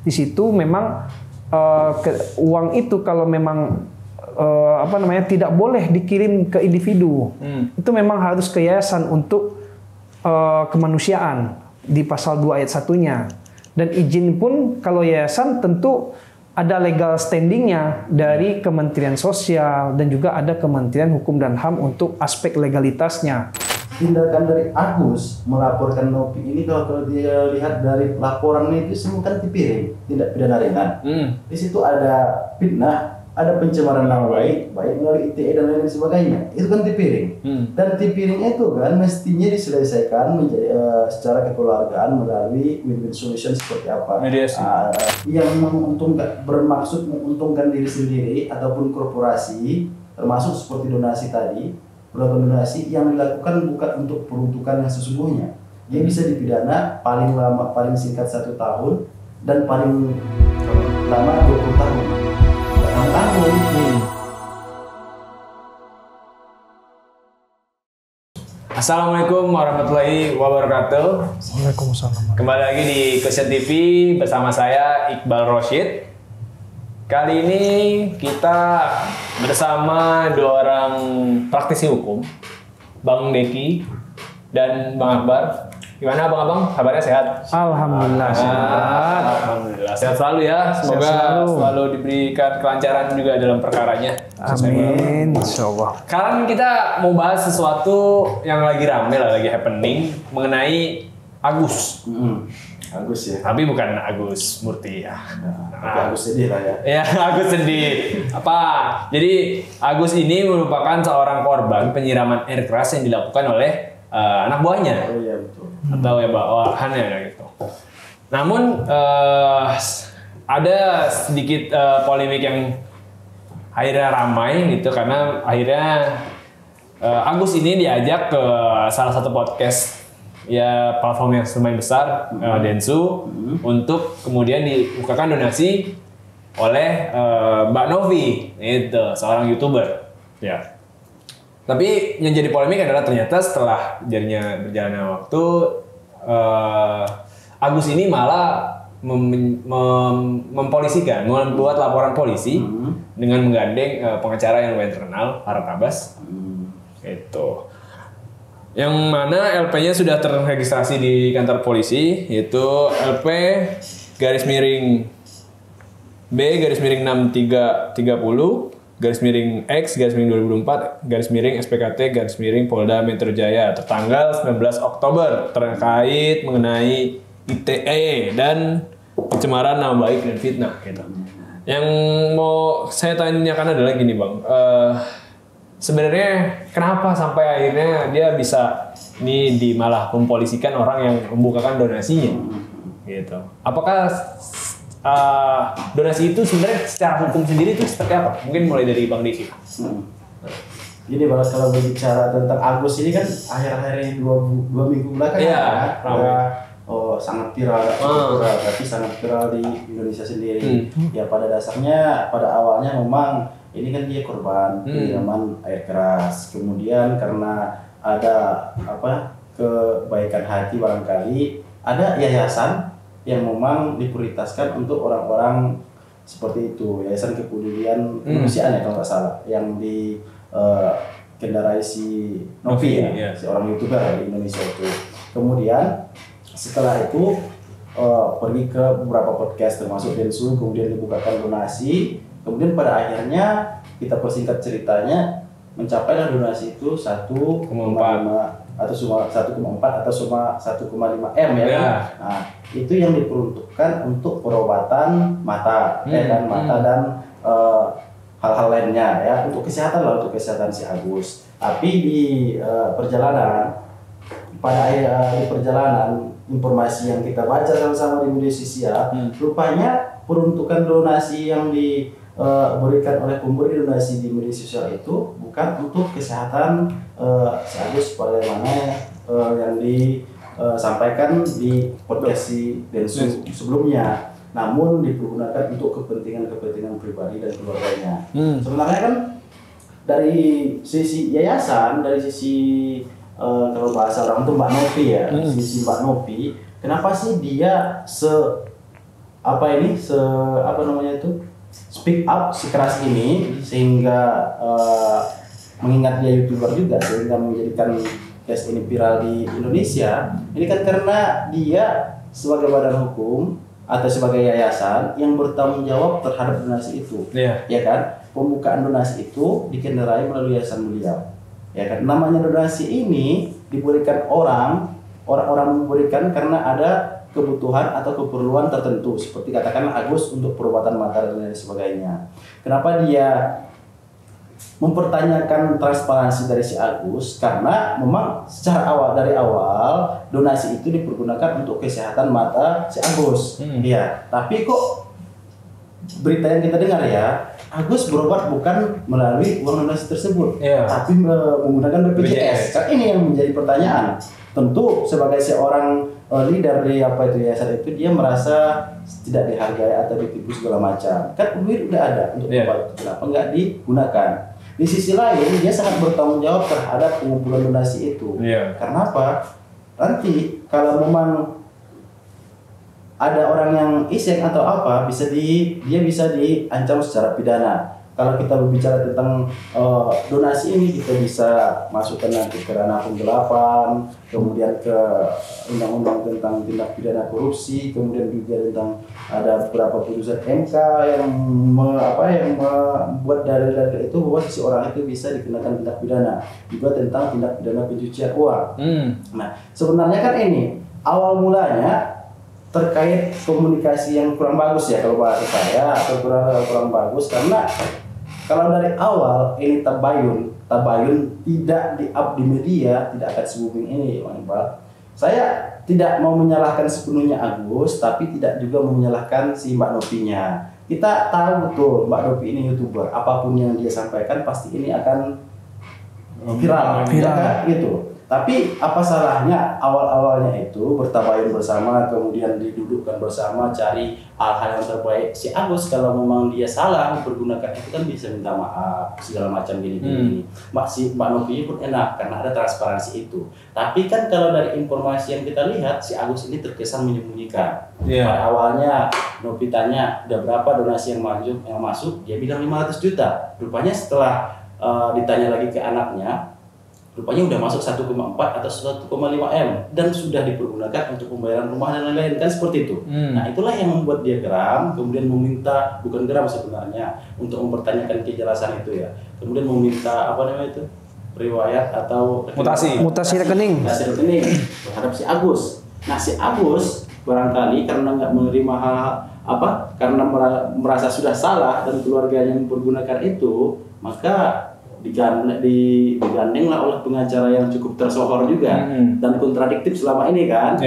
Di situ memang uang itu kalau memang tidak boleh dikirim ke individu. Itu memang harus ke yayasan untuk kemanusiaan di pasal 2 ayat 1-nya. Dan izin pun kalau yayasan tentu ada legal standingnya dari Kementerian Sosial dan juga ada Kementerian Hukum dan HAM untuk aspek legalitasnya. Tindakan dari Agus melaporkan Nopi ini kalau dia lihat dari laporannya itu semua kan dipiring, tindak pidana ringan. Di situ ada fitnah, ada pencemaran nama baik melalui ITE dan lain sebagainya. Itu kan dipiring. Dan dipiringnya itu kan mestinya diselesaikan secara kekeluargaan melalui win-win solution seperti apa? Mediasi. Yang menguntungkan, bermaksud menguntungkan diri sendiri ataupun korporasi, termasuk seperti donasi tadi. Beberapa donasi yang dilakukan bukan untuk peruntukan yang sesungguhnya. Dia bisa dipidana paling lama, paling singkat 1 tahun dan paling lama 20 tahun. 6 tahun. Assalamualaikum warahmatullahi wabarakatuh. Waalaikumsalam. Kembali lagi di Question TV bersama saya Iqbal Rosyid. Kali ini kita bersama 2 orang praktisi hukum, Bang Deki dan Bang Akbar. Gimana Abang-abang? Kabarnya sehat? Alhamdulillah sehat. Alhamdulillah sehat selalu ya. Semoga selalu diberikan kelancaran juga dalam perkaranya. Amin. Insyaallah. Sekarang kita mau bahas sesuatu yang lagi rame lah, lagi happening mengenai Agus. Agus ya. Tapi bukan Agus Murti ya. Agus sedih lah ya. Ya, Agus sedih. Apa? Jadi Agus ini merupakan seorang korban penyiraman air keras yang dilakukan oleh anak buahnya. Oh iya betul. Atau ya bawahannya gitu. Namun ada sedikit polemik yang akhirnya ramai gitu karena akhirnya Agus ini diajak ke salah satu podcast ya platform yang lumayan besar, Densu, untuk kemudian dibukakan donasi oleh Mbak Novi, itu seorang YouTuber. Ya. Tapi yang jadi polemik adalah ternyata setelah jadinya berjalannya waktu, Agus ini malah mempolisikan, membuat laporan polisi dengan menggandeng pengacara yang lumayan terkenal, Farhad Abbas. Itu. Yang mana LP-nya sudah terregistrasi di kantor polisi, yaitu LP garis miring B garis miring 6330 garis miring X garis miring 2004 garis miring SPKT garis miring Polda Metro Jaya tertanggal 19 Oktober terkait mengenai ITE dan pencemaran nama baik dan fitnah gitu. Yang mau saya tanyakan adalah gini Bang, sebenarnya kenapa sampai akhirnya dia bisa malah mempolisikan orang yang membukakan donasinya gitu. Apakah donasi itu sebenarnya secara hukum sendiri itu seperti apa? Mungkin mulai dari Bang Diki. Gini Bang, kalau berbicara tentang Agus ini kan akhir-akhir ini 2 minggu belakang sangat viral, tapi sangat viral di Indonesia sendiri. Ya pada dasarnya, pada awalnya memang ini kan dia korban penyiraman air keras. Kemudian karena ada kebaikan hati barangkali, ada yayasan yang memang diprioritaskan untuk orang-orang seperti itu, yayasan kepedulian kemanusiaan ya kalau nggak salah, yang dikendarai si Novi ya, si orang YouTuber di Indonesia itu. Kemudian setelah itu pergi ke beberapa podcast termasuk Densu, kemudian dibukakan donasi. Kemudian pada akhirnya kita persingkat ceritanya, mencapailah donasi itu 1,4 atau cuma 1,4 atau cuma 1,5 M ya. Nah, itu yang diperuntukkan untuk perobatan mata dan hal-hal lainnya ya, untuk kesehatan untuk kesehatan si Agus. Tapi di perjalanan informasi yang kita baca sama-sama di media sosial, rupanya peruntukan donasi yang diberikan oleh pemberi donasi di media sosial itu bukan untuk kesehatan si Agus sebagaimana yang disampaikan di podcast si Densu sebelumnya, namun dipergunakan untuk kepentingan pribadi dan keluarganya. Sebenarnya kan dari sisi yayasan, dari sisi kalau bahasa orang itu Mbak Novi ya, sisi Mbak Novi, kenapa sih dia speak up sekeras ini sehingga mengingat dia YouTuber juga sehingga menjadikan case ini viral di Indonesia. Ini kan karena dia sebagai badan hukum atau sebagai yayasan yang bertanggung jawab terhadap donasi itu, ya kan? Pembukaan donasi itu dikendarai melalui yayasan beliau, ya kan? Namanya donasi ini diberikan orang-orang memberikan karena ada kebutuhan atau keperluan tertentu, seperti katakanlah Agus untuk perobatan mata dan lain sebagainya. Kenapa dia mempertanyakan transparansi dari si Agus? Karena memang dari awal donasi itu dipergunakan untuk kesehatan mata si Agus. Iya, tapi kok berita yang kita dengar ya, Agus berobat bukan melalui uang donasi tersebut, tapi menggunakan BPJS. Kan ini yang menjadi pertanyaan. Tentu sebagai seorang leader di yayasan itu, dia merasa tidak dihargai atau ditipu segala macam. Kan duit udah ada untuk obat, kenapa nggak digunakan? Di sisi lain dia sangat bertanggung jawab terhadap pengumpulan donasi itu. Karena apa? Nanti kalau memang ada orang yang iseng atau apa, dia bisa diancam secara pidana. Kalau kita berbicara tentang donasi ini, kita bisa masukkan nanti ke ranah penggelapan, kemudian ke undang-undang tentang tindak pidana korupsi, kemudian juga tentang ada beberapa putusan MK yang membuat dalil-dalil itu bahwa seseorang itu bisa dikenakan tindak pidana, juga tentang tindak pidana pencucian uang. Nah, sebenarnya kan ini awal mulanya terkait komunikasi yang kurang bagus ya kalau bahasa saya, atau kurang bagus, karena kalau dari awal ini tabayun tidak di-up di media, tidak akan se-booming ini, Bang Iqbal. Saya tidak mau menyalahkan sepenuhnya Agus, tapi tidak juga mau menyalahkan si Mbak Novinya. Kita tahu betul Mbak Novi ini YouTuber, apapun yang dia sampaikan pasti ini akan viral. Gitu. Tapi apa salahnya awal-awalnya itu bertabayun bersama, kemudian didudukkan bersama, cari hal-hal yang terbaik. Si Agus kalau memang dia salah mempergunakan itu kan bisa minta maaf segala macam gini-gini. Mbak Novi pun enak karena ada transparansi itu. Tapi kan kalau dari informasi yang kita lihat, si Agus ini terkesan menyembunyikan. Pada awalnya Novi tanya udah berapa donasi yang masuk, dia bilang 500 juta. Rupanya setelah ditanya lagi ke anaknya, rupanya udah masuk 1,4 atau 1,5 M dan sudah dipergunakan untuk pembayaran rumah dan lain-lain, kan seperti itu. Nah, itulah yang membuat dia geram, kemudian meminta, bukan geram sebenarnya, untuk mempertanyakan kejelasan itu ya. Kemudian meminta riwayat atau mutasi rekening terhadap si Agus. Nah, si Agus barangkali karena nggak menerima karena merasa sudah salah dan keluarganya mempergunakan itu, maka digandenglah oleh pengacara yang cukup tersohor juga dan kontradiktif selama ini kan,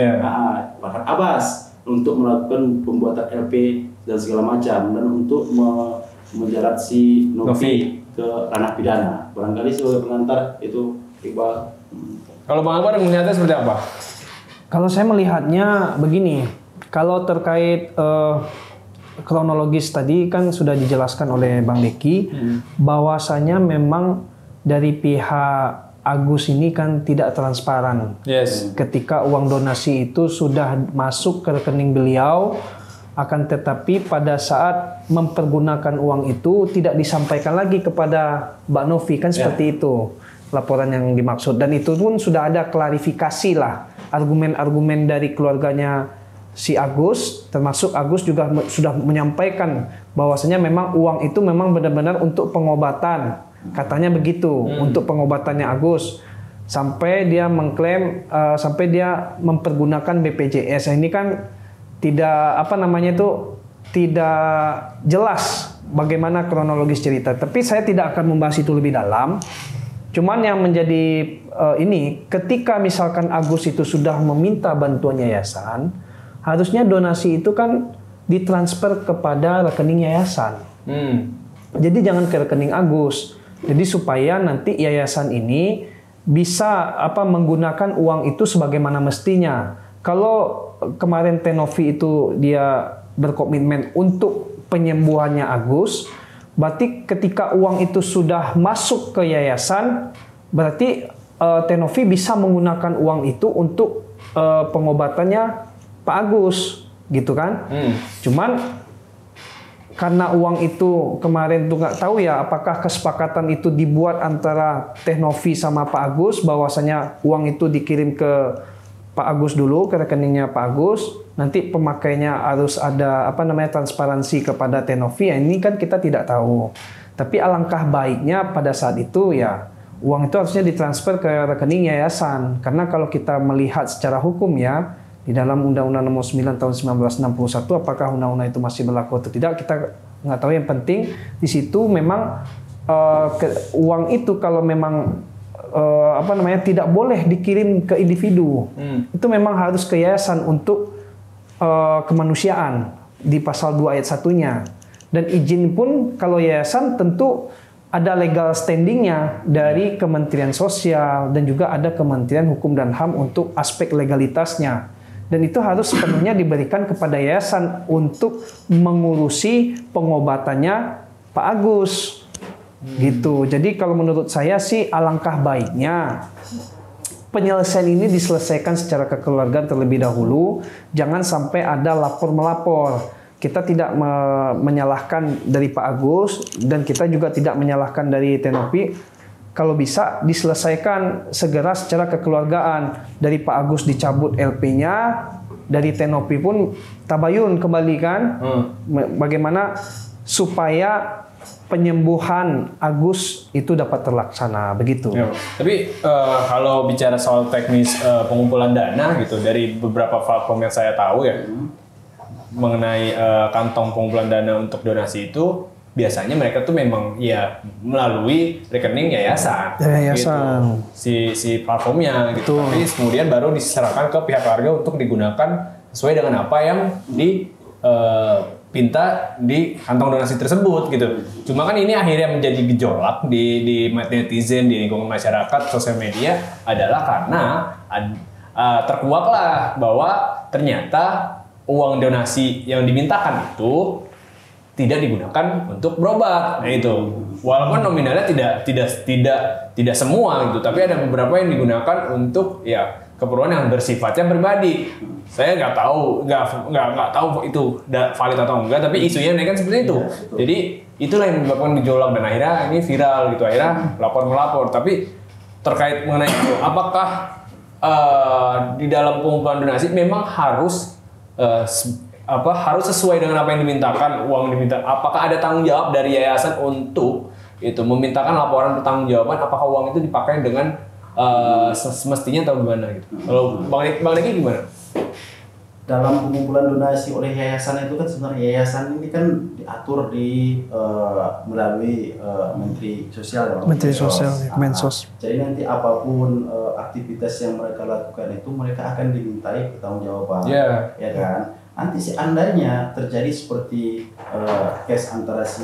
Farhad Abbas, untuk melakukan pembuatan LP dan segala macam, dan untuk menjerat si Novi ke ranah pidana. Barangkali sebagai pengantar itu, Iqbal. Kalau Bang Akbar melihatnya seperti apa? Kalau saya melihatnya begini, kalau terkait kronologis tadi kan sudah dijelaskan oleh Bang Deki, bahwasanya memang dari pihak Agus ini kan tidak transparan. Ketika uang donasi itu sudah masuk ke rekening beliau, akan tetapi pada saat mempergunakan uang itu tidak disampaikan lagi kepada Mbak Novi, kan seperti itu laporan yang dimaksud. Dan itu pun sudah ada klarifikasi lah, argumen-argumen dari keluarganya si Agus, termasuk Agus juga sudah menyampaikan bahwasanya memang uang itu memang benar-benar untuk pengobatan, katanya begitu, untuk pengobatannya Agus, sampai dia mengklaim sampai dia mempergunakan BPJS. Ini kan tidak tidak jelas bagaimana kronologis cerita. Tapi saya tidak akan membahas itu lebih dalam. Cuman yang menjadi ketika misalkan Agus itu sudah meminta bantuan yayasan, harusnya donasi itu kan ditransfer kepada rekening yayasan. Jadi jangan ke rekening Agus. Jadi supaya nanti yayasan ini bisa menggunakan uang itu sebagaimana mestinya. Kalau kemarin Tenovi itu dia berkomitmen untuk penyembuhannya Agus, berarti ketika uang itu sudah masuk ke yayasan, berarti Tenovi bisa menggunakan uang itu untuk pengobatannya Pak Agus. gitu kan. Cuman karena uang itu kemarin tuh nggak tahu ya apakah kesepakatan itu dibuat antara Teh Novi sama Pak Agus bahwasanya uang itu dikirim ke Pak Agus dulu ke rekeningnya Pak Agus, nanti pemakainya harus ada transparansi kepada Teh Novi. Ya, ini kan kita tidak tahu. Tapi alangkah baiknya pada saat itu ya uang itu harusnya ditransfer ke rekening yayasan, karena kalau kita melihat secara hukum ya di dalam Undang-Undang Nomor 9 Tahun 1961, apakah undang-undang itu masih berlaku atau tidak kita nggak tahu. Yang penting di situ memang uang itu kalau memang tidak boleh dikirim ke individu, itu memang harus ke yayasan untuk kemanusiaan di pasal 2 ayat 1-nya. Dan izin pun kalau yayasan tentu ada legal standingnya dari Kementerian Sosial dan juga ada Kementerian Hukum dan HAM untuk aspek legalitasnya. Dan itu harus sepenuhnya diberikan kepada yayasan untuk mengurusi pengobatannya Pak Agus. Gitu. Jadi kalau menurut saya sih alangkah baiknya penyelesaian ini diselesaikan secara kekeluargaan terlebih dahulu. Jangan sampai ada lapor-melapor. Kita tidak menyalahkan dari Pak Agus dan kita juga tidak menyalahkan dari Teh Novi. Kalau bisa diselesaikan segera secara kekeluargaan. Dari Pak Agus dicabut LP-nya, dari Teh Novi pun tabayun kembali kan. Bagaimana supaya penyembuhan Agus itu dapat terlaksana begitu. Ya, tapi kalau bicara soal teknis pengumpulan dana gitu, dari beberapa platform yang saya tahu ya mengenai kantong pengumpulan dana untuk donasi itu biasanya mereka tuh memang ya melalui rekening yayasan. Gitu. Si platformnya gitu. Tapi kemudian baru diserahkan ke pihak keluarga untuk digunakan sesuai dengan apa yang dipinta di kantong donasi tersebut gitu. Cuma kan ini akhirnya menjadi gejolak di netizen, di lingkungan masyarakat, sosial media adalah karena terkuaklah bahwa ternyata uang donasi yang dimintakan itu tidak digunakan untuk berobat. Nah itu, walaupun nominalnya tidak semua gitu, tapi ada beberapa yang digunakan untuk ya keperluan yang bersifatnya pribadi. Saya nggak tahu itu valid atau enggak, tapi isunya kan seperti itu. Jadi itulah yang menyebabkan gejolak dan akhirnya ini viral gitu, akhirnya lapor-melapor. Tapi terkait mengenai itu, apakah di dalam pengumpulan donasi memang harus harus sesuai dengan apa yang dimintakan, uang diminta. Apakah ada tanggung jawab dari yayasan untuk itu memintakan laporan pertanggungjawaban apakah uang itu dipakai dengan semestinya atau gimana gitu. Kalau Bang Neki gimana? Dalam pengumpulan donasi oleh yayasan itu kan sebenarnya yayasan ini kan diatur melalui Menteri Sosial. Menteri Sosial, Kemensos. Jadi nanti apapun aktivitas yang mereka lakukan itu mereka akan dimintai pertanggungjawaban, ya kan? Nanti seandainya terjadi seperti case antara si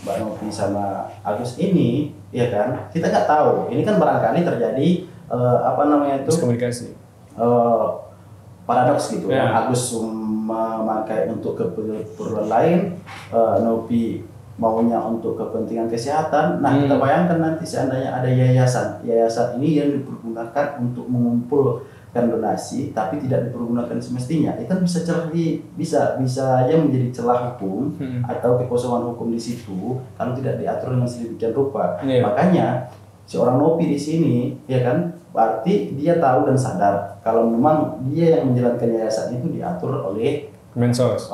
Mbak Novi sama Agus ini, ya kan? Kita nggak tahu. Ini kan barangkali terjadi miskomunikasi. Paradoks gitu. Agus memakai untuk keperluan lain, Novi maunya untuk kepentingan kesehatan. Nah, kita bayangkan nanti seandainya ada yayasan ini yang dipergunakan untuk mengumpulkan donasi tapi tidak dipergunakan semestinya, itu kan bisa aja menjadi celah hukum atau kekosongan hukum di situ kalau tidak diatur dengan sedemikian rupa. Makanya seorang Novi di sini, ya kan, berarti dia tahu dan sadar kalau memang dia yang menjalankan yayasan itu diatur oleh Kemensos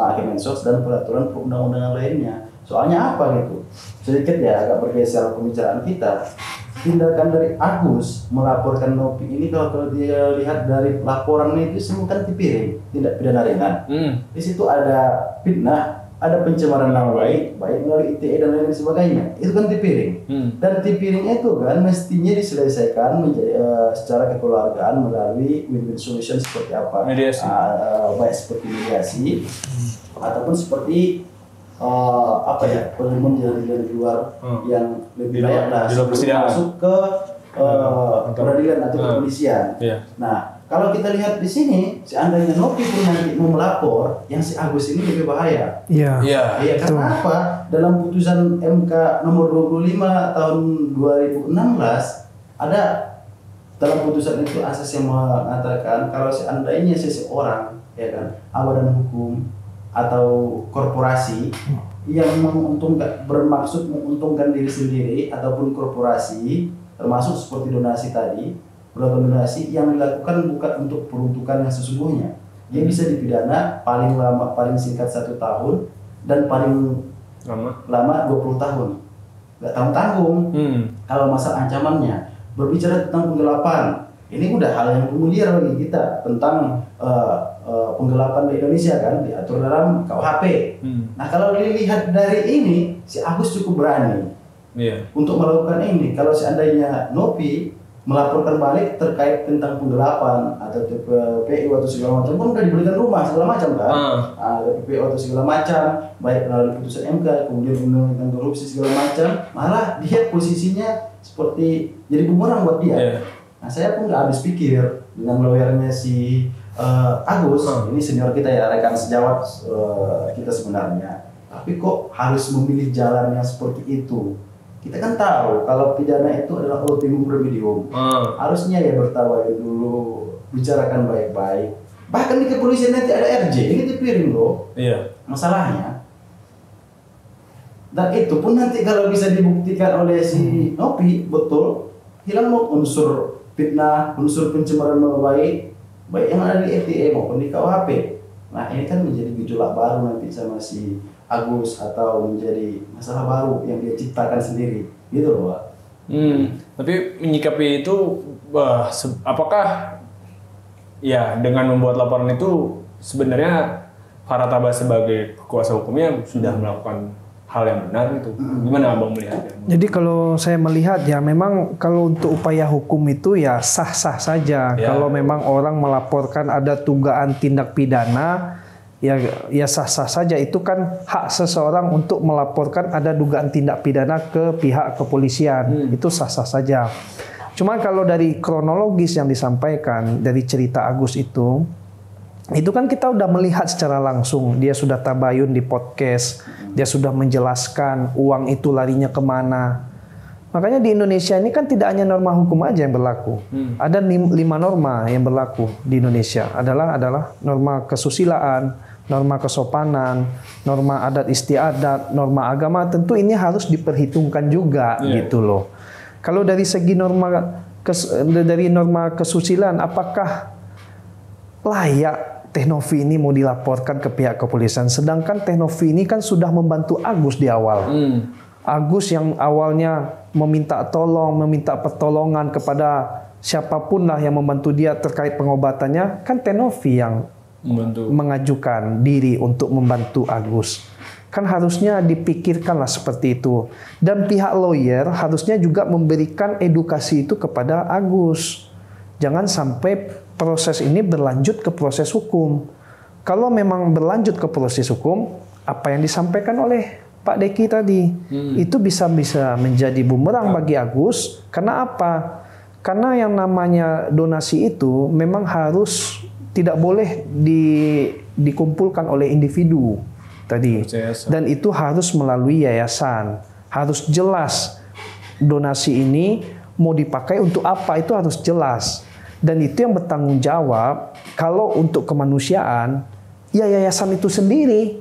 dan peraturan perundang-undangan lainnya. Soalnya apa gitu? Sedikit ya agak bergeser pembicaraan kita. Tindakan dari Agus melaporkan Novi ini kalau dia lihat dari laporannya itu semua kan tipiring, tindak pidana ringan. Di situ ada fitnah, ada pencemaran nama baik melalui ITE dan lain sebagainya. Itu kan tipiring. Dan tipiring itu kan mestinya diselesaikan secara kekeluargaan melalui win-win solution seperti apa? Mediasi. Baik seperti mediasi ataupun seperti penemuan jalan luar yang lebih layak lah masuk ke peradilan atau kepolisian. Nah, kalau kita lihat di sini, seandainya Novi pun nanti mau melapor, yang si Agus ini lebih bahaya. Iya. Karena apa? Dalam putusan MK nomor 25 tahun 2016 ada dalam putusan itu asas yang mengatakan kalau seandainya seseorang ya kan, badan hukum atau korporasi yang bermaksud menguntungkan diri sendiri ataupun korporasi, termasuk seperti donasi tadi, beberapa donasi yang dilakukan bukan untuk peruntukan yang sesungguhnya, dia bisa dipidana paling singkat 1 tahun dan paling lama 20 tahun. Nggak tanggung-tanggung. Kalau masa ancamannya berbicara tentang penggelapan, ini udah hal yang familiar bagi kita tentang penggelapan di Indonesia kan diatur dalam KUHP. Nah kalau dilihat dari ini, si Agus cukup berani untuk melakukan ini. Kalau seandainya Nopi melaporkan balik terkait tentang penggelapan atau TPPU atau segala macam, pun udah diberikan rumah segala macam kan, TPPU atau segala macam, baik melalui putusan MK, kemudian undang-undang korupsi segala macam, malah dia posisinya seperti jadi bumerang buat dia. Nah saya pun nggak habis pikir dengan lawyernya si Agus, ini senior kita ya, rekan sejawat kita sebenarnya, tapi kok harus memilih jalan yang seperti itu? Kita kan tahu kalau pidana itu adalah ultimum remedium. Harusnya ya bertawain dulu, bicarakan baik-baik. Bahkan di kepolisian nanti ada RJ, ini dipiring loh. Masalahnya. Dan itu pun nanti kalau bisa dibuktikan oleh si Nopi betul, hilang unsur fitnah, unsur pencemaran nama baik yang ada di FTE maupun di KUHP. Nah ini kan menjadi gejolak baru nanti sama si Agus, atau menjadi masalah baru yang dia ciptakan sendiri, gitu loh Pak. Tapi menyikapi itu, apakah ya dengan membuat laporan itu sebenarnya Farhat Abbas sebagai kuasa hukumnya sudah melakukan hal yang benar itu? Gimana Abang melihatnya? Jadi kalau saya melihat ya memang kalau untuk upaya hukum itu ya sah-sah saja. Kalau memang orang melaporkan ada dugaan tindak pidana, ya sah-sah saja. Itu kan hak seseorang untuk melaporkan ada dugaan tindak pidana ke pihak kepolisian. Itu sah-sah saja. Cuma kalau dari kronologis yang disampaikan dari cerita Agus itu kan kita udah melihat secara langsung. Dia sudah tabayun di podcast, dia sudah menjelaskan uang itu larinya kemana. Makanya di Indonesia ini kan tidak hanya norma hukum aja yang berlaku. Ada 5 norma yang berlaku di Indonesia. Adalah norma kesusilaan, norma kesopanan, norma adat istiadat, norma agama. Tentu ini harus diperhitungkan juga gitu loh. Kalau dari segi norma kesusilaan, apakah layak Teh Novi ini mau dilaporkan ke pihak kepolisian? Sedangkan Teh Novi ini kan sudah membantu Agus di awal. Agus yang awalnya meminta pertolongan kepada siapapun lah yang membantu dia terkait pengobatannya, kan Teh Novi yang mengajukan diri untuk membantu Agus. Kan harusnya dipikirkanlah seperti itu. Dan pihak lawyer harusnya juga memberikan edukasi itu kepada Agus. Jangan sampai proses ini berlanjut ke proses hukum. Kalau memang berlanjut ke proses hukum, apa yang disampaikan oleh Pak Deki tadi, itu bisa menjadi bumerang bagi Agus. Karena apa? Karena yang namanya donasi itu memang harus tidak boleh dikumpulkan oleh individu tadi. Dan itu harus melalui yayasan. Harus jelas donasi ini mau dipakai untuk apa, itu harus jelas. Dan itu yang bertanggung jawab kalau untuk kemanusiaan, ya yayasan itu sendiri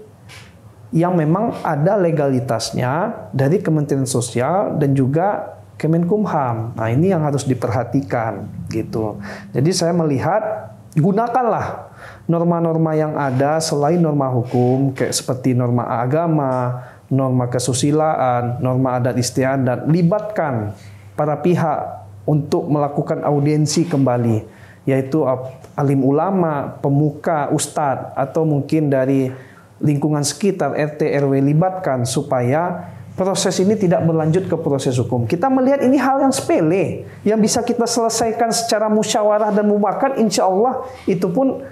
yang memang ada legalitasnya dari Kementerian Sosial dan juga Kemenkumham. Nah ini yang harus diperhatikan gitu. Jadi saya melihat gunakanlah norma-norma yang ada selain norma hukum, kayak seperti norma agama, norma kesusilaan, norma adat istiadat, libatkan para pihak untuk melakukan audiensi kembali, yaitu alim ulama, pemuka, ustadz, atau mungkin dari lingkungan sekitar, RT, RW libatkan supaya proses ini tidak berlanjut ke proses hukum. Kita melihat ini hal yang sepele, yang bisa kita selesaikan secara musyawarah dan mufakat, insya Allah itu pun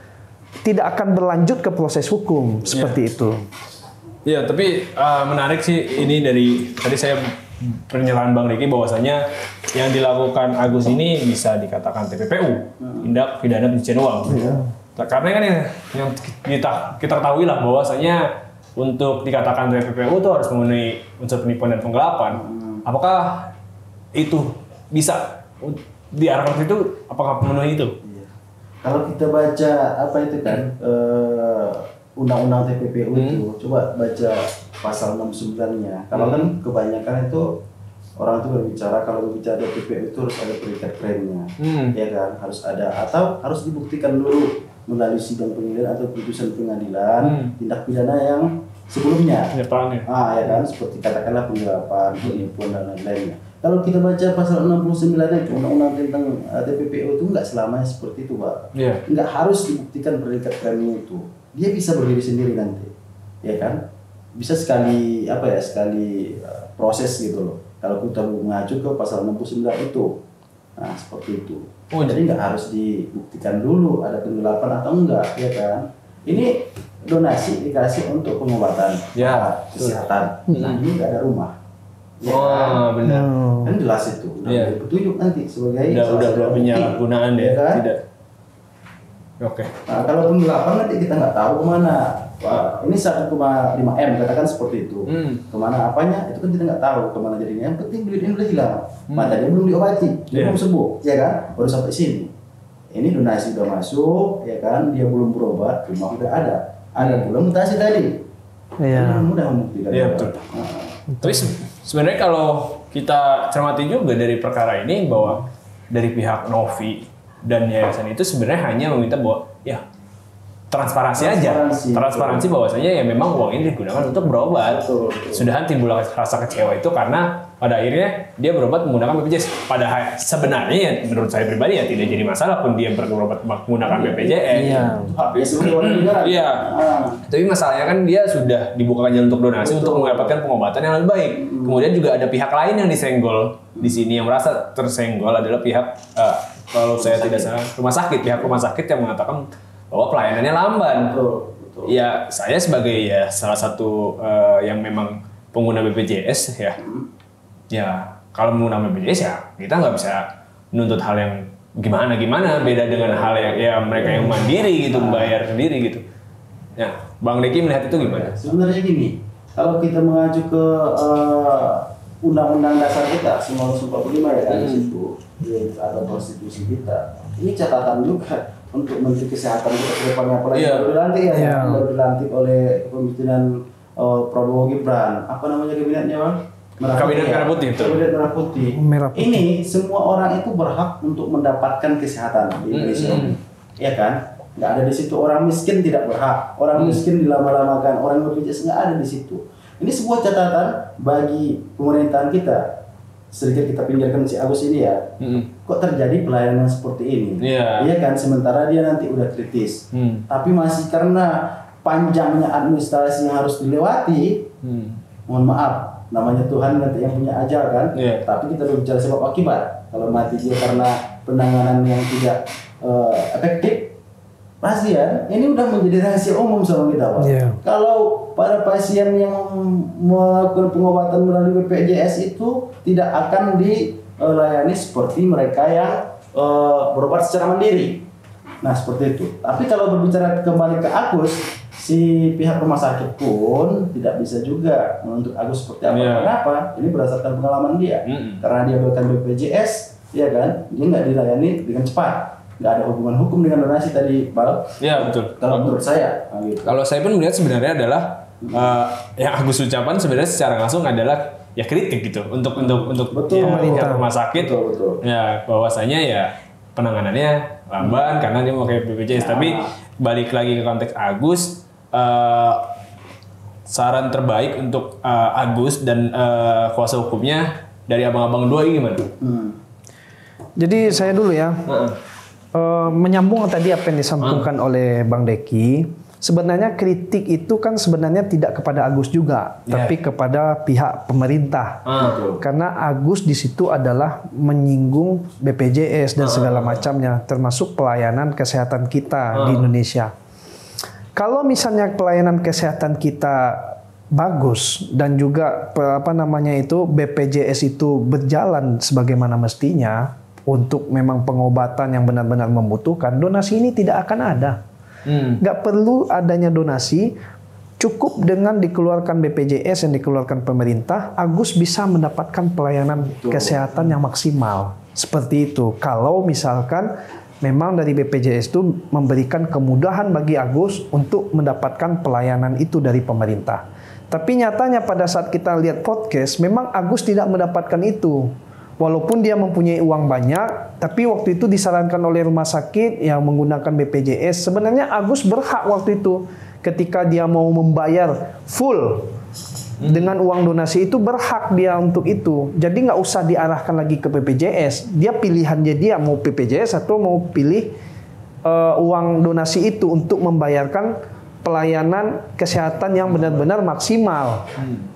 tidak akan berlanjut ke proses hukum, seperti itu. Iya, tapi menarik sih ini dari tadi saya pernyataan Bang Deki bahwasanya yang dilakukan Agus ini bisa dikatakan TPPU, tindak pidana pencucian uang. Karena kan yang kita ketahui lah bahwasanya untuk dikatakan TPPU itu harus memenuhi unsur penipuan dan penggelapan. Apakah itu bisa diarahkan itu? Apakah memenuhi itu? kalau kita baca apa itu kan undang-undang TPPU itu, coba baca pasal 69-nya. Kalau kan kebanyakan itu orang itu berbicara kalau berbicara TPPU itu harus ada predikat krimnya, ya kan, harus ada atau harus dibuktikan dulu melalui sidang pengadilan atau putusan pengadilan tindak pidana yang sebelumnya. Ya kan, seperti katakanlah penggelapan, penipuan dan lain-lainnya. Kalau kita baca pasal 69 itu undang-undang tentang TPPU itu nggak selamanya seperti itu, Pak. Nggak harus dibuktikan predikat krimnya itu. Dia bisa berdiri sendiri nanti, ya kan? Bisa sekali proses gitu loh. Kalau kita mengacu ke pasal 69 itu, nah seperti itu. Jadi nggak harus dibuktikan dulu ada penggelapan atau enggak, ya kan? Ini donasi dikasih untuk pengobatan, kesehatan. Nah ini nggak ada rumah. Ya kan? Benar. Kan jelas itu. Petunjuk nanti sebagai udah penyalahgunaan ya kan? Tidak. Oke. Nah, kalau penggelapan nanti kita nggak tahu kemana. Wah, ini 1,5 M katakan seperti itu. Kemana apanya itu kan kita nggak tahu kemana jadinya. Yang penting duit ini udah hilang. Matanya belum diobati, dia belum sembuh, ya kan? Baru sampai sini. Ini donasi udah masuk, ya kan? Dia belum berobat, rumah udah ada. Ada pula mutasi tadi. Iya. Mudah membuktikan. Iya betul. Tapi sebenarnya kalau kita cermati juga dari perkara ini bahwa dari pihak Novi dan yayasan itu sebenarnya hanya meminta bahwa ya transparansi bahwasanya ya memang uang ini digunakan untuk berobat. Sudahan timbul rasa kecewa itu karena pada akhirnya dia berobat menggunakan BPJS. Padahal sebenarnya ya, menurut saya pribadi ya tidak jadi masalah pun dia berobat menggunakan BPJS. Iya. Tapi masalahnya kan dia sudah dibukakan jalan untuk donasi untuk mendapatkan pengobatan yang lebih baik. Kemudian juga ada pihak lain yang disenggol di sini, yang merasa tersenggol adalah pihak kalau saya tidak salah pihak rumah sakit yang mengatakan bahwa pelayanannya lamban. Betul. Ya saya sebagai ya salah satu yang memang pengguna BPJS ya kalau menggunakan BPJS ya kita nggak bisa menuntut hal yang gimana beda dengan hal yang ya mereka yang mandiri gitu, membayar sendiri gitu. Ya, Bang Deki melihat itu gimana? Sebenarnya gini, kalau kita mengacu ke Undang-Undang Dasar kita 1945 ya kan di situ atau konstitusi kita, ini catatan juga untuk Menteri Kesehatan kita ke depannya, apalagi baru dilantik oleh kepemimpinan Prabowo Gibran. Apa namanya kabinetnya, Bang? Kabinet Merah Putih. Kabinet Merah Putih. Ini semua orang itu berhak untuk mendapatkan kesehatan di Indonesia. Ya kan? Nggak ada di situ orang miskin tidak berhak. Orang miskin dilama-lamakan, orang BPJS nggak ada di situ. Ini sebuah catatan bagi pemerintahan kita. Sedikit kita pinggirkan si Agus ini ya. Kok terjadi pelayanan seperti ini? Iya kan? Sementara dia nanti udah kritis. Tapi masih karena panjangnya administrasi yang harus dilewati, mohon maaf, namanya Tuhan nanti yang punya ajal kan. Tapi kita berbicara sebab akibat. Kalau mati dia karena penanganan yang tidak efektif, pasien ini udah menjadi rahasia umum sama kita, Pak. Kalau para pasien yang melakukan pengobatan melalui BPJS itu tidak akan dilayani seperti mereka yang berobat secara mandiri. Nah seperti itu. Tapi kalau berbicara kembali ke Agus, si pihak rumah sakit pun tidak bisa juga menuntut Agus seperti apa. Kenapa? Ini berdasarkan pengalaman dia. Karena dia bukan BPJS, ya kan? Dia nggak dilayani dengan cepat. Nggak ada hubungan hukum dengan donasi tadi, Bal. Iya betul. Kalau menurut saya. Gitu. Kalau saya pun melihat sebenarnya adalah yang Agus ucapan sebenarnya secara langsung adalah ya kritik gitu untuk pemerintah rumah sakit. Betul. Ya bahwasanya ya penanganannya lamban karena dia memakai BPJS. Tapi balik lagi ke konteks Agus, saran terbaik untuk Agus dan kuasa hukumnya dari abang-abang dua ini gimana? Jadi saya dulu ya. Menyambung tadi apa yang disampaikan oleh Bang Deki, sebenarnya kritik itu kan sebenarnya tidak kepada Agus juga, tapi kepada pihak pemerintah. Karena Agus di situ adalah menyinggung BPJS dan segala macamnya, termasuk pelayanan kesehatan kita di Indonesia. Kalau misalnya pelayanan kesehatan kita bagus dan juga BPJS itu berjalan sebagaimana mestinya, untuk memang pengobatan yang benar-benar membutuhkan, donasi ini tidak akan ada. Nggak perlu adanya donasi, cukup dengan dikeluarkan BPJS yang dikeluarkan pemerintah, Agus bisa mendapatkan pelayanan kesehatan yang maksimal. Seperti itu. Kalau misalkan memang dari BPJS itu memberikan kemudahan bagi Agus untuk mendapatkan pelayanan itu dari pemerintah. Tapi nyatanya pada saat kita lihat podcast, memang Agus tidak mendapatkan itu. Walaupun dia mempunyai uang banyak, tapi waktu itu disarankan oleh rumah sakit yang menggunakan BPJS. Sebenarnya Agus berhak waktu itu ketika dia mau membayar full dengan uang donasi itu, berhak dia untuk itu. Jadi nggak usah diarahkan lagi ke BPJS. Dia pilihannya dia mau BPJS atau mau pilih uang donasi itu untuk membayarkan pelayanan kesehatan yang benar-benar maksimal.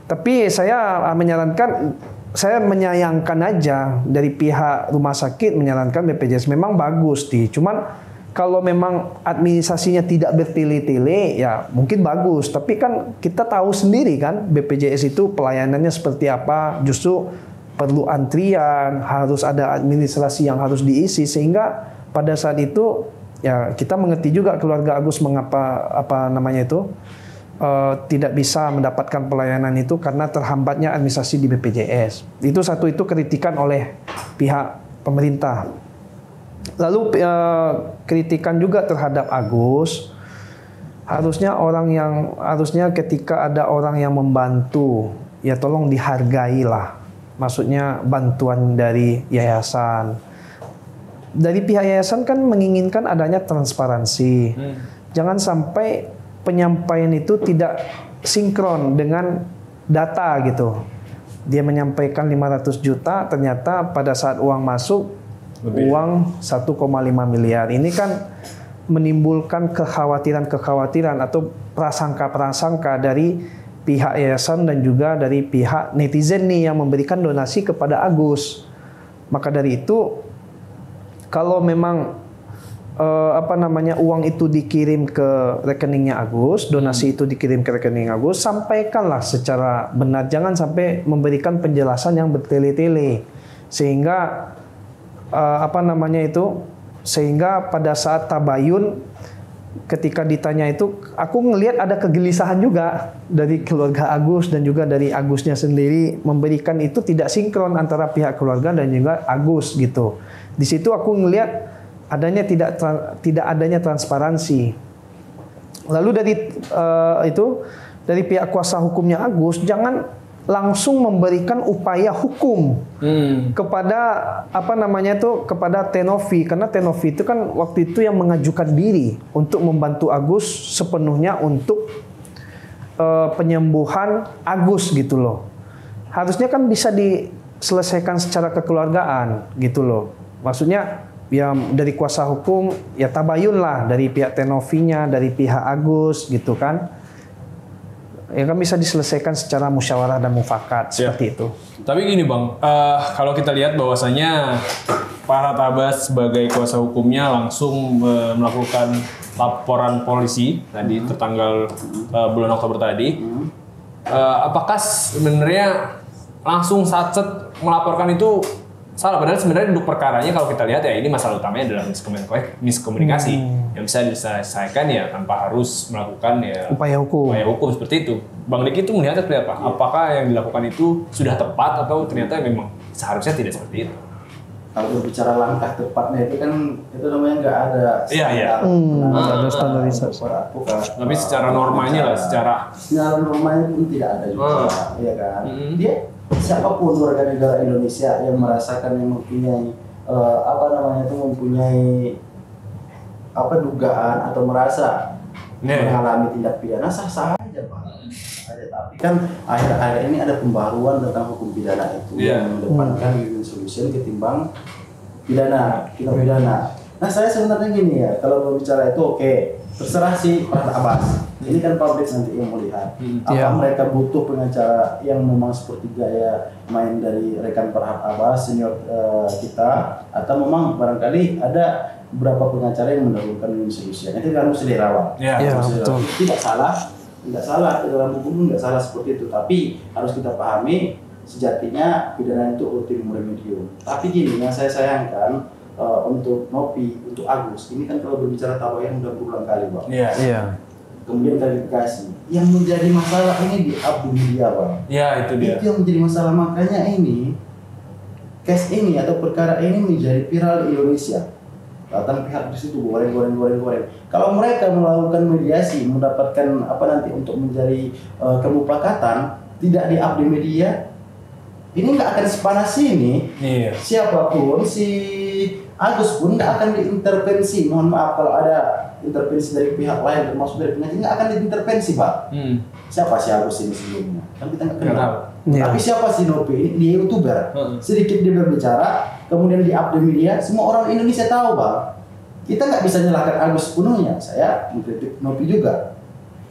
Tapi saya menyarankan, saya menyayangkan aja dari pihak rumah sakit menyarankan BPJS memang bagus cuman kalau memang administrasinya tidak bertele-tele, ya mungkin bagus. Tapi kan kita tahu sendiri kan, BPJS itu pelayanannya seperti apa. Justru perlu antrian, harus ada administrasi yang harus diisi. Sehingga pada saat itu, ya kita mengerti juga keluarga Agus mengapa tidak bisa mendapatkan pelayanan itu karena terhambatnya administrasi di BPJS. Itu kritikan oleh pihak pemerintah. Lalu kritikan juga terhadap Agus, harusnya ketika ada orang yang membantu, ya tolong dihargailah. Maksudnya bantuan dari yayasan. Dari pihak yayasan kan menginginkan adanya transparansi. Jangan sampai penyampaian itu tidak sinkron dengan data gitu. Dia menyampaikan 500 juta, ternyata pada saat uang masuk uang 1,5 miliar. Ini kan menimbulkan kekhawatiran atau prasangka dari pihak yayasan dan juga dari pihak netizen nih yang memberikan donasi kepada Agus. Maka dari itu, kalau memang uang itu dikirim ke rekeningnya Agus, donasi itu dikirim ke rekening Agus, sampaikanlah secara benar. Jangan sampai memberikan penjelasan yang bertele-tele sehingga sehingga pada saat tabayun ketika ditanya itu, aku ngelihat ada kegelisahan juga dari keluarga Agus dan juga dari Agusnya sendiri, memberikan itu tidak sinkron antara pihak keluarga dan juga Agus gitu. Di situ aku ngelihat adanya tidak adanya transparansi. Lalu dari pihak kuasa hukumnya Agus, jangan langsung memberikan upaya hukum kepada kepada Tenovi, karena Tenovi itu kan waktu itu yang mengajukan diri untuk membantu Agus sepenuhnya untuk penyembuhan Agus gitu loh. Harusnya kan bisa diselesaikan secara kekeluargaan gitu loh. Maksudnya ya dari kuasa hukum ya tabayun lah dari pihak Tenovinya, dari pihak Agus gitu kan. Ya kan bisa diselesaikan secara musyawarah dan mufakat seperti itu. Tapi gini Bang, kalau kita lihat bahwasanya Pak Ratabas sebagai kuasa hukumnya langsung melakukan laporan polisi tadi tertanggal bulan Oktober tadi. Apakah sebenarnya langsung satset melaporkan itu salah? Padahal sebenarnya duduk perkaranya kalau kita lihat ya ini masalah utamanya adalah miskomunikasi yang bisa diselesaikan ya tanpa harus melakukan ya upaya hukum seperti itu. Bang Diki itu melihatnya seperti apa? Apakah yang dilakukan itu sudah tepat atau ternyata memang seharusnya tidak seperti itu? Kalau berbicara langkah tepatnya itu kan itu namanya nggak ada standarisasi. Tapi secara normanya lah, secara normanya pun tidak ada juga, ya kan? Dia siapapun warga negara Indonesia yang merasakan yang mempunyai mempunyai dugaan atau merasa mengalami tindak pidana sah-sah aja Pak. Tapi kan akhir-akhir ini ada pembaruan tentang hukum pidana itu yang mengedepankan win-win solution ketimbang tindak pidana. Nah saya sebenarnya gini ya, kalau berbicara itu oke, terserah si Pak Abbas. Ini kan publik nanti yang melihat. Mereka butuh pengacara yang memang seperti gaya main dari rekan Pak Abbas senior kita, atau memang barangkali ada beberapa pengacara yang mendahulukan win solution. Itu kan harus dirawat. Betul. Tidak salah dalam hukum tidak salah seperti itu. Tapi harus kita pahami sejatinya pidana itu ultimum remedium. Tapi gini yang saya sayangkan untuk Nopi, untuk Agus, ini kan kalau berbicara tawayan udah berulang kali Bang. Kemudian klarifikasi. Yang menjadi masalah ini di Abdi Media Bang. Itu yang menjadi masalah, makanya ini case ini atau perkara ini menjadi viral di Indonesia. datang pihak di situ goreng. Kalau mereka melakukan mediasi, mendapatkan nanti untuk mencari kemufakatan, tidak di-up di media, ini nggak akan sepanas ini. Iya. Siapapun si Agus pun nggak akan diintervensi. Mohon maaf kalau ada intervensi dari pihak lain, termasuk dari penyidik, nggak akan diintervensi, Pak. Siapa si Agus ini sebelumnya? Kan kita nggak kenal. Tapi siapa si Nopi ini? Dia YouTuber. Sedikit dia berbicara, kemudian di-up di media, semua orang Indonesia tahu, Pak. Kita nggak bisa nyalahkan Agus sepenuhnya. Saya mengkritik Nopi juga.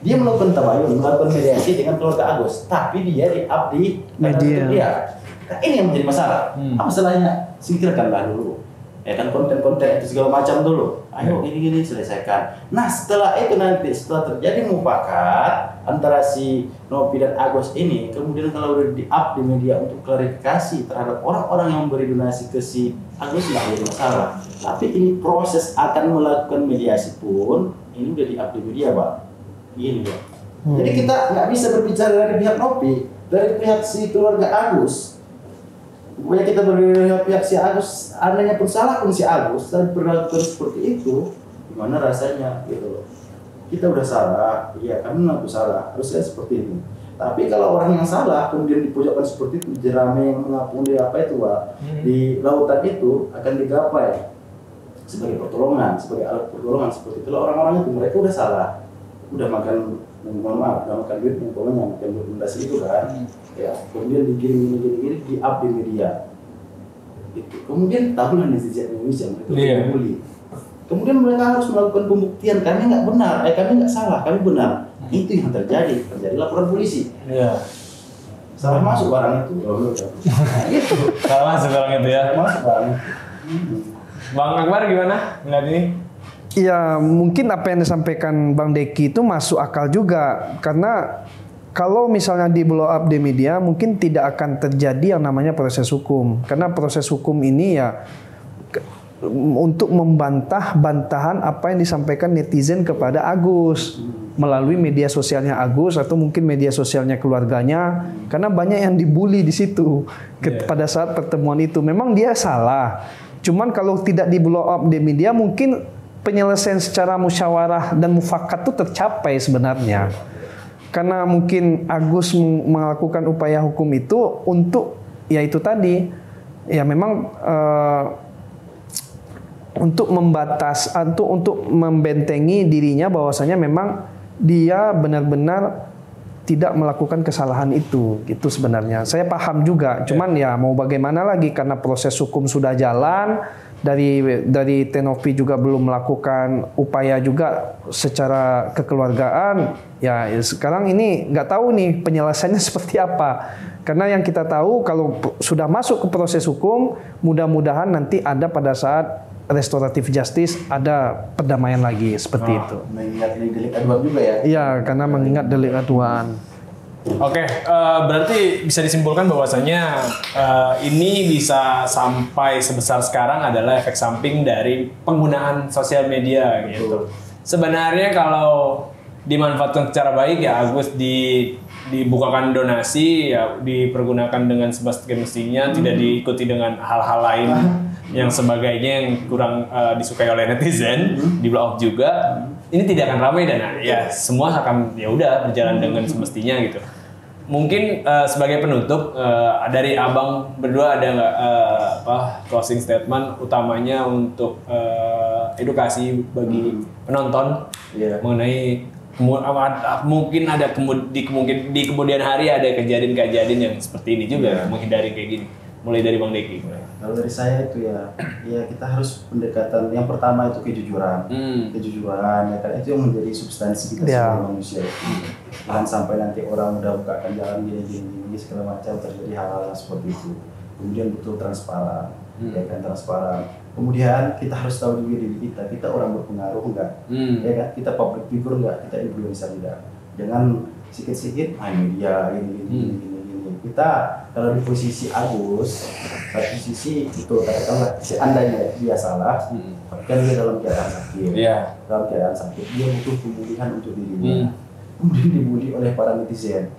Dia melakukan tabayun, melakukan mediasi dengan keluarga Agus, tapi dia di-up di media. Nah, ini yang menjadi masalah. Apa salahnya? Singkirkanlah dulu. Ya kan konten-konten itu segala macam dulu. Ayo ini selesaikan. Nah setelah itu nanti setelah terjadi mufakat antara si Nopi dan Agus ini, kemudian kalau udah di-up di media untuk klarifikasi terhadap orang-orang yang memberi donasi ke si Agus, nggak ada masalah. Tapi ini proses akan melakukan mediasi pun ini udah di-up di media, Pak. Ini Pak. Jadi kita nggak bisa berbicara dari pihak Nopi, dari pihak si keluarga Agus. Pokoknya kita berpihak pihak si Agus, andainya pun salah pun si Agus dan berlakukan seperti itu, gimana rasanya gitu loh. Kita udah salah, iya kami mengaku salah, harusnya seperti itu. Tapi kalau orang yang salah kemudian dipojokkan seperti itu, jerami yang mengapung di apa itu, Pak, di lautan itu akan digapai sebagai pertolongan, sebagai alat pertolongan seperti itu. Orang-orang itu mereka udah salah, udah makan, mohon maaf, udah makan duit, makan rekomendasi itu kan. Ya, kemudian digiring di-up di media. Itu. Kemudian tahulah netizen Indonesia mereka dibully. Kemudian mereka harus melakukan pembuktian, kami nggak benar, kami nggak salah, kami benar. Itu yang terjadi laporan polisi. Iya. Salah masuk barang itu. Gitu. Salah masuk barang itu ya. Masuk barang. Bang Akbar gimana melihat ini? Ya mungkin apa yang disampaikan Bang Deki itu masuk akal juga, karena kalau misalnya di blow up di media mungkin tidak akan terjadi yang namanya proses hukum, karena proses hukum ini ya untuk membantah bantahan apa yang disampaikan netizen kepada Agus melalui media sosialnya Agus atau mungkin media sosialnya keluarganya, karena banyak yang dibully di situ pada saat pertemuan itu. Memang dia salah, cuman kalau tidak di blow up di media mungkin penyelesaian secara musyawarah dan mufakat itu tercapai sebenarnya. Karena mungkin Agus melakukan upaya hukum itu untuk ya itu tadi, ya memang untuk membatas, untuk membentengi dirinya bahwasanya memang dia benar-benar tidak melakukan kesalahan itu, gitu sebenarnya. Saya paham juga, cuman ya mau bagaimana lagi, karena proses hukum sudah jalan. Dari Tenopi juga belum melakukan upaya juga secara kekeluargaan. Ya sekarang ini nggak tahu nih penyelesaiannya seperti apa. Karena yang kita tahu kalau sudah masuk ke proses hukum, mudah-mudahan nanti ada pada saat restoratif justice ada perdamaian lagi seperti itu. Mengingat ini delik aduan juga ya? Iya, karena mengingat delik aduan. Oke, berarti bisa disimpulkan bahwasanya ini bisa sampai sebesar sekarang adalah efek samping dari penggunaan sosial media gitu. Sebenarnya kalau dimanfaatkan secara baik ya Agus dibukakan donasi ya dipergunakan dengan semestinya, tidak diikuti dengan hal-hal lain yang sebagainya yang kurang disukai oleh netizen, di blow up juga. Ini tidak akan ramai dan ya semua akan ya udah berjalan dengan semestinya gitu. Mungkin sebagai penutup dari abang berdua ada nggak closing statement utamanya untuk edukasi bagi penonton mengenai mungkin ada di kemudian hari ada kejadian-kejadian yang seperti ini juga menghindari kayak gini. Mulai dari Bang Deki. Kalau dari saya itu ya kita harus pendekatan yang pertama itu kejujuran, kejujuran ya kan itu yang menjadi substansi kita sebagai manusia. Jangan sampai nanti orang udah bukakan jalan gini segala macam terjadi hal-hal seperti itu. Kemudian betul transparan, ya kan transparan. Kemudian kita harus tahu juga diri kita orang berpengaruh enggak, ya kan kita public figure enggak, kita influencer enggak. Jangan sikit-sikit media ini. Kita kalau di posisi Agus, satu sisi itu katakanlah seandainya dia salah, kan dia dalam keadaan sakit, dalam keadaan sakit dia butuh pemulihan untuk dirinya, kemudian dibully oleh para netizen.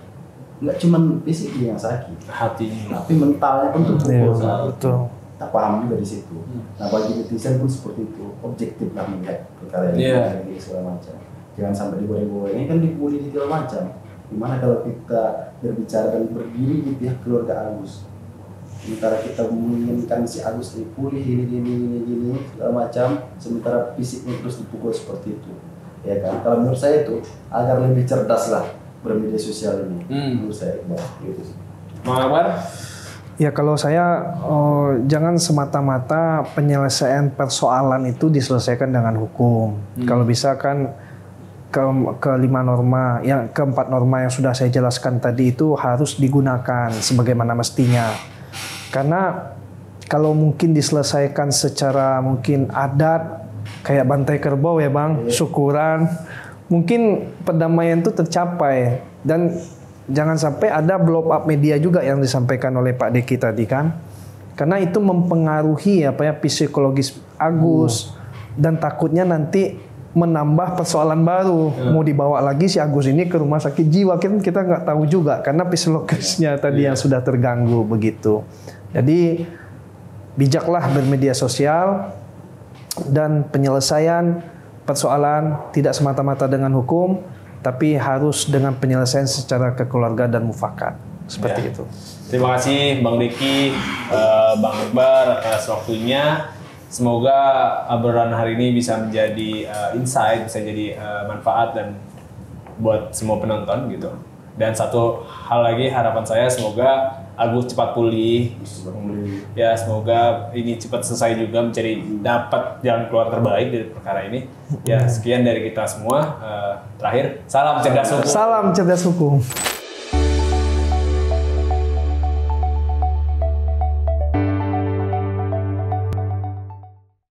Nggak cuma fisik dia yang sakit, hatinya, tapi mentalnya pun terpukul. Betul. kita paham juga di situ. Nah bagi netizen pun seperti itu, objektif lah melihat perkara ini segala macam. Jangan sampai digoreng-goreng, ini kan dibully di segala macam. Gimana kalau kita berbicara dan berdiri di pihak keluarga Agus? Sementara kita menginginkan si Agus dipulih ini segala macam, sementara fisiknya terus dipukul seperti itu, ya kan? Kalau menurut saya itu agar lebih cerdas lah bermedia sosial ini, menurut saya gitu sih. Bang Akbar? Ya kalau saya jangan semata-mata penyelesaian persoalan itu diselesaikan dengan hukum. Kalau bisa kan kelima norma, yang keempat norma yang sudah saya jelaskan tadi itu harus digunakan sebagaimana mestinya. Karena kalau mungkin diselesaikan secara mungkin adat, kayak bantai kerbau ya Bang, syukuran, mungkin perdamaian itu tercapai. Dan jangan sampai ada blow up media juga yang disampaikan oleh Pak Deki tadi kan. Karena itu mempengaruhi psikologis Agus, dan takutnya nanti menambah persoalan baru. Mau dibawa lagi si Agus ini ke rumah sakit jiwa, kita nggak tahu juga karena psikologisnya tadi yang sudah terganggu begitu. Jadi bijaklah bermedia sosial, dan penyelesaian persoalan tidak semata-mata dengan hukum, tapi harus dengan penyelesaian secara kekeluargaan dan mufakat. Seperti itu. Terima kasih Bang Deki, Bang Akbar atas waktunya. Semoga obrolan hari ini bisa menjadi insight, bisa jadi manfaat dan buat semua penonton gitu. Dan satu hal lagi, harapan saya semoga Agus cepat pulih. Ya semoga ini cepat selesai juga, mencari dapat jalan keluar terbaik dari perkara ini. Ya sekian dari kita semua. Terakhir, salam cerdas hukum. Salam cerdas hukum.